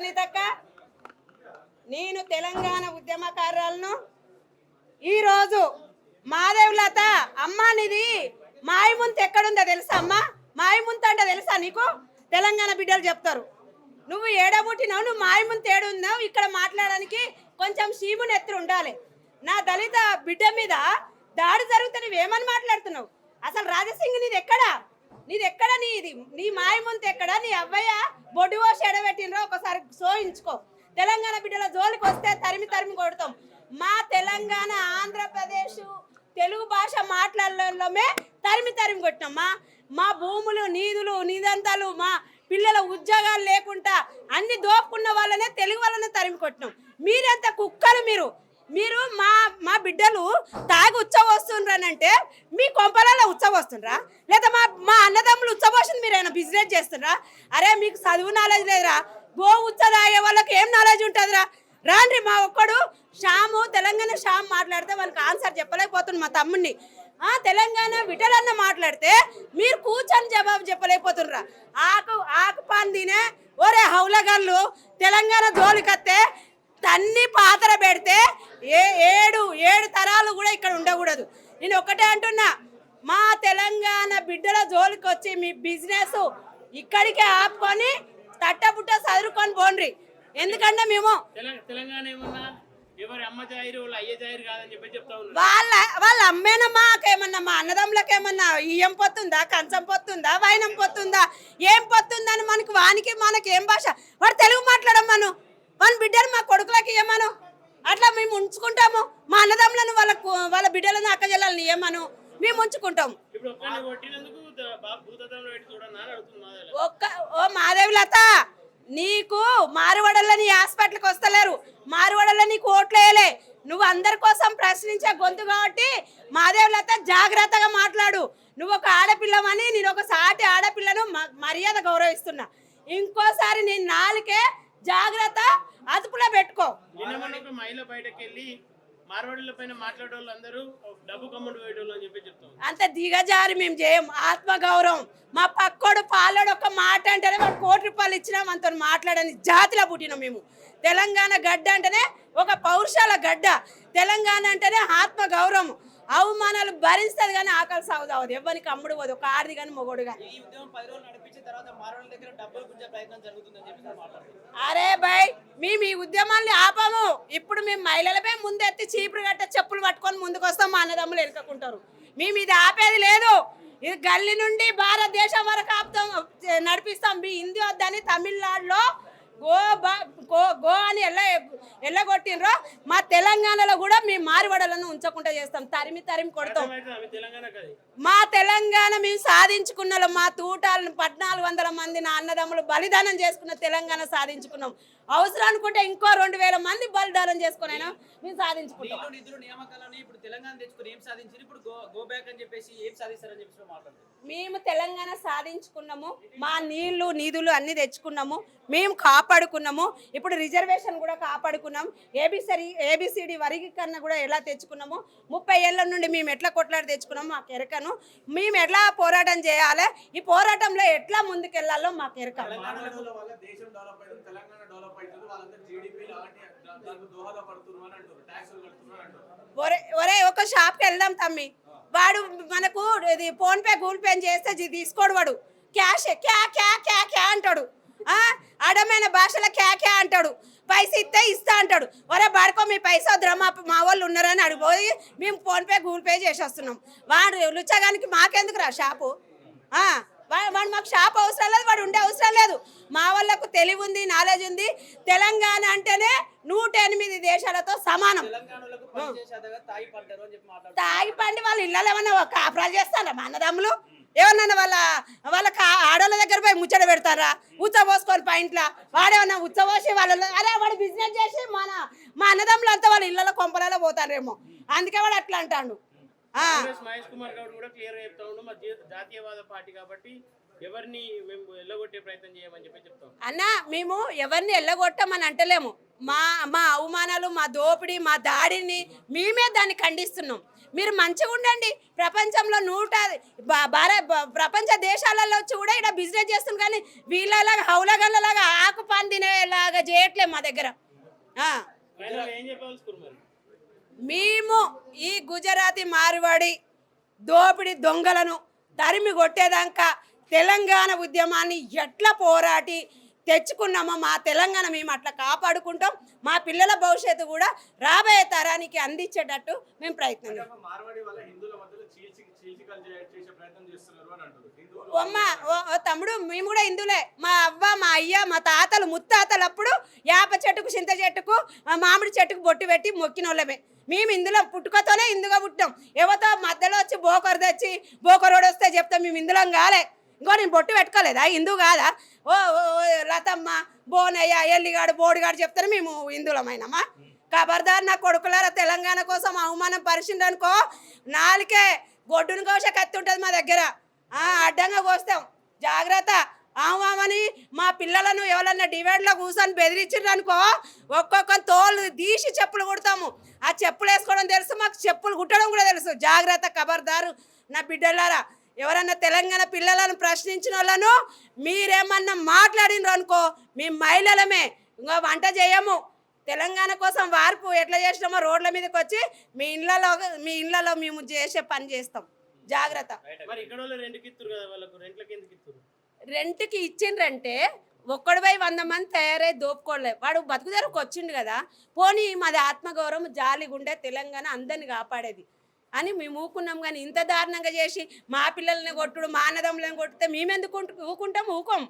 సునీతక్క, నేను తెలంగాణ ఉద్యమకారులను ఈరోజు మాదేవులత అమ్మ నీది మాయముంత ఎక్కడుందో తెలుసా అమ్మ? మాయముంత అంటే తెలుసా నీకు? తెలంగాణ బిడ్డలు చెప్తారు. నువ్వు ఏడబుట్టినావు, నువ్వు మాయముంత ఏడున్నావు. ఇక్కడ మాట్లాడడానికి కొంచెం సీముని ఎత్తురు ఉండాలి. నా దళిత బిడ్డ మీద దాడి జరిగితే నువ్వేమని మాట్లాడుతున్నావు? అసలు రాజసింగ్ నీది ఎక్కడా? నీ మాయముంత ఎక్కడా? నీ అవ్వయ్య బొడ్డు పోసి ఎడబెట్టినరో ఒకసారి సోయించుకో. తెలంగాణ బిడ్డల జోలికి వస్తే తరిమి తరిమి కొడతాం. మా తెలంగాణ ఆంధ్రప్రదేశ్ తెలుగు భాష మాట్లాడడంలోమే తరిమి తరిమి కొట్టినాం. మా భూములు నిదంతాలు మా పిల్లల ఉద్యోగాలు లేకుండా అన్ని దోపుకున్న వాళ్ళనే తెలుగు వాళ్ళనే తరిమి కొట్టినాం. మీరెంత కుక్కలు మీరు మా బిడ్డలు తాగి ఉచ్చబోస్తుండ్రనంటే మీ కొంపలలో ఉచ్చబోస్తుండ్రా? లేదా మా అన్నదమ్ములు ఉచ్చబోసింది మీరు ఏమైనా బిజినెస్ చేస్తుండ్రా? అరే మీకు చదువు నాలెడ్జ్ లేదురా? గో ఉచ్చ తాగే వాళ్ళకి ఏం నాలెడ్జ్ ఉంటుందిరా? రాండ్రి మా ఒక్కడు శ్యాము తెలంగాణ శ్యామ్ మాట్లాడితే వాళ్ళకి ఆన్సర్ చెప్పలేకపోతుంది మా తమ్ముడిని. తెలంగాణ విటలన్న మాట్లాడితే మీరు కూర్చొని జవాబు చెప్పలేకపోతుండ్రా? ఆకు పాన్ తినే ఒరే హౌలగాళ్ళు తెలంగాణ జోలికత్తే తన్ని పాత్ర పెడితే ఏడు తరాలు కూడా ఇక్కడ ఉండకూడదు. నేను ఒకటే అంటున్నా, మా తెలంగాణ బిడ్డల జోలికి వచ్చి మీ బిజినెస్ ఇక్కడికే ఆపుకొని తట్టబుట్ట చదువుకొని పోండ్రి. ఎందుకంటే మేము వాళ్ళ అమ్మేనా మాకేమన్నా మా అన్నదమ్ములకేమన్నా ఇయ్యం పొత్తుందా, కంచం పొత్తుందా, వైనం పొత్తుందా, ఏం పొత్తుందని మనకి ఏం భాష? వాడు తెలుగు మాట్లాడమ్మను, మన బిడ్డలు మా కొడుకులకి ఇయ్యమను. అట్లా మేము ఉంచుకుంటాము. మా అన్నదమ్ములను వాళ్ళ బిడ్డలను అక్క చెల్లెలను ఇయ్యమను, మేము ఉంచుకుంటాము. ఓ మాదేవిలత, నీకు మారువడల్లో నీ హాస్పిటల్కి వస్తలేరు, మారువడల్లో నీకు ఓట్లు వేయలే. నువ్వు అందరి కోసం ప్రశ్నించే గొంతు కాబట్టి మాదేవిలత జాగ్రత్తగా మాట్లాడు. నువ్వు ఒక ఆడపిల్లమని నేను ఒక సాటి ఆడపిల్లను మర్యాద గౌరవిస్తున్నా. ఇంకోసారి నేను నాలుకే జాగ్రత్త అదుపులో పెట్టుకో. అంత దిగజారి మేము చేయం. ఆత్మగౌరవం. మా పక్కోడు పాలోడు ఒక మాట అంటేనే వాడు ₹1,00,00,000 ఇచ్చినా మనతో మాట్లాడని జాతిలో పుట్టినాం మేము. తెలంగాణ గడ్డ అంటేనే ఒక పౌరుషాల గడ్డ. తెలంగాణ అంటేనే ఆత్మగౌరవం. అవమానాలు భరిస్తుంది కానీ ఆకలి సాగుతావదు. ఎవరికి అమ్ముడు పోదు, ఒక ఆడిది కానీ మొగోడు కానీ. అరే భయ్, మేము ఈ ఉద్యమాన్ని ఆపాము. ఇప్పుడు మేము మహిళలపై ముందెత్తి చీపురు గట్ట చెప్పులు పట్టుకొని ముందుకు వస్తాం. మా అన్నదమ్ములు వెనుకుంటారు. మేము ఇది ఆపేది లేదు. ఇది గల్లీ నుండి భారతదేశం వరకు ఆపుతాం, నడిపిస్తాం. మీ హిందీ వద్దని తమిళనాడులో గో అని ఎల్లగొట్టినరో మా తెలంగాణలో కూడా మేము మారివడలను ఉంచకుండా చేస్తాం. తరిమి కొడతాం. మా తెలంగాణ మేము సాధించుకున్నాం. మా తూటాలను 1400 మంది నా అన్నదమ్ములు బలిదానం చేసుకున్న తెలంగాణ సాధించుకున్నాం. అవసరం అనుకుంటే ఇంకో 2000 మంది బలిదానం చేసుకునైనా మేము సాధించుకుంటాం. మేము తెలంగాణ సాధించుకున్నాము. మా నిధులు అన్ని తెచ్చుకున్నాము, మేము కాపాడుకున్నాము. ఇప్పుడు రిజర్వేషన్ కూడా కాపాడుకున్నాం. ఏబిసిడి వర్గీకరణ కూడా ఎలా తెచ్చుకున్నాము. 30 ఏళ్ళ నుండి మేము ఎట్లా కొట్లాడి తెచ్చుకున్నాము మాకు ఎరకను. మేము ఎట్లా పోరాటం చేయాలి, ఈ పోరాటంలో ఎట్లా ముందుకెళ్లాలో మాకు ఎరక. ఒరే ఒక షాప్కి వెళ్దాం తమ్మి, వాడు మనకు ఇది ఫోన్పే గూగుల్ పే చేస్తే తీసుకోడు. వాడు క్యాష్ క్యా అంటాడు. అడమైన భాషలో క్యా అంటాడు. పైసా ఇస్తా అంటాడు. ఒరే బాడుకో మీ పైసా వద్దురా, మా వాళ్ళు ఉన్నారని అడిగిపోయి మేము ఫోన్పే గూగుల్ పే చేసి వస్తున్నాం. వాడు లుచ్చగానికి మాకెందుకు రా షాపు? వాడు మాకు షాప్ అవసరం లేదు, వాడు ఉండే అవసరం లేదు. మా వాళ్ళకు తెలివి ఉంది, నాలెడ్జ్ ఉంది. తెలంగాణ అంటేనే 108 దేశాలతో సమానం. తాగి పండి వాళ్ళు ఇళ్ళలో ఏమన్నా కాపురాలు చేస్తారా? మా అన్నదమ్ములు ఏమన్నా వాళ్ళ ఆడవాళ్ళ దగ్గర పోయి ముచ్చట పెడతారా? ఉచ్చబోసుకొని పైంట్లో వాడేమన్నా ఉచ్చబోసి అరే వాడు బిజినెస్ చేసి మా అన్నదమ్ములు అంతా వాళ్ళ ఇళ్ళలో కొంపలలో పోతారేమో, అందుకే వాడు అట్లా అంటాడు. మహేష్ కుమార్ గౌడ్ కూడా క్లియర్ గా చెప్తా ఉన్నాం, జాతీయవాద పార్టీ కాబట్టి ఎవరిని మేము ఎల్లగొట్టే ప్రయత్నం చేయమని చెప్తాం. అన్న మేము ఎవరిని ఎల్లగొట్టమని అంటలేము. మా అవమానాలు, మా దోపిడీ, మా దాడిని మేమే దాన్ని ఖండిస్తున్నాం. మీరు మంచిగా ఉండండి. ప్రపంచంలో ప్రపంచ దేశాలలో వచ్చి కూడా ఇక్కడ బిజినెస్ చేస్తుంది. కానీ వీళ్ళలాగా హౌలగల్లలాగా ఆకు పాన్ తినేలాగా చేయట్లే మా దగ్గర. ఫైనల్ ఏం చెప్పాల్సుకున్నారు మరి? మేము ఈ గుజరాతీ మార్వాడి దోపిడి దొంగలను తరిమి కొట్టేదాకా తెలంగాణ ఉద్యమాన్ని ఎట్లా పోరాటి తెచ్చుకున్నామో మా తెలంగాణ మేము అట్లా కాపాడుకుంటాం. మా పిల్లల భవిష్యత్తు కూడా రాబోయే తరానికి అందించేటట్టు మేము ప్రయత్నం చేస్తాం. అమ్మ తమ్ముడు మేము కూడా హిందువులే. మా అవ్వ మా అయ్య మా తాతలు ముత్తాతలు అప్పుడు యాప చెట్టుకు చింత చెట్టుకు మామిడి చెట్టుకు బొట్టు పెట్టి మొక్కిన వాళ్ళమే. మేము ఇందులో పుట్టుకతోనే ఇందుగా పుట్టాం. ఎవరితో మధ్యలో వచ్చి బోకరు తెచ్చి బోకరోడు వస్తే చెప్తాం మేము ఇందులో కాలే. ఇంకో నేను బొట్టు పెట్టుకోలేదా హిందూ కాదా? ఓ లతమ్మ బోనయ్య ఎల్లిగాడు బోడిగాడు చెప్తాను మేము హిందువులమైనమ్మా. ఖబర్దార్ నా కొడుకులారా, తెలంగాణ కోసం అవమానం పరిచిండ్రనుకో నాలుకే గొడ్డును కోసే కత్తి ఉంటుంది మా దగ్గర. అడ్డంగా కోస్తాం, జాగ్రత్త. ఆమని మా పిల్లలను ఎవరన్నా డివైడ్లో కూర్చొని బెదిరించిండ్రనుకో ఒక్కొక్క తోలు తీసి చెప్పులు కుడతాము. ఆ చెప్పులు వేసుకోవడం తెలుసు, మాకు చెప్పులు కుట్టడం కూడా తెలుసు. జాగ్రత్త, ఖబర్దారు నా బిడ్డలారా. ఎవరన్నా తెలంగాణ పిల్లలను ప్రశ్నించిన వాళ్ళను మీరేమన్నా మాట్లాడినరు అనుకో మేము మహిళలమే ఇంకా వంట చేయము. తెలంగాణ కోసం వార్పు ఎట్లా చేసినామో రోడ్ల మీదకి వచ్చి మీ ఇళ్ళలో మేము చేసే పని చేస్తాం. జాగ్రత్త. రెంట్కి ఇచ్చిండ్రంటే ఒక్కడిపై 100 మంది తయారై దోపుకోలే. వాడు బతుకుదరకు వచ్చిండు కదా, పోనీ మాది ఆత్మగౌరవం జాలిగుండే తెలంగాణ అందరిని కాపాడేది అని మేము ఊకున్నాం. కానీ ఇంత దారుణంగా చేసి మా పిల్లల్ని కొట్టుడు మా అన్నదమ్ములను కొట్టితే మేమెందుకు ఊకుంటాం? ఊకోం.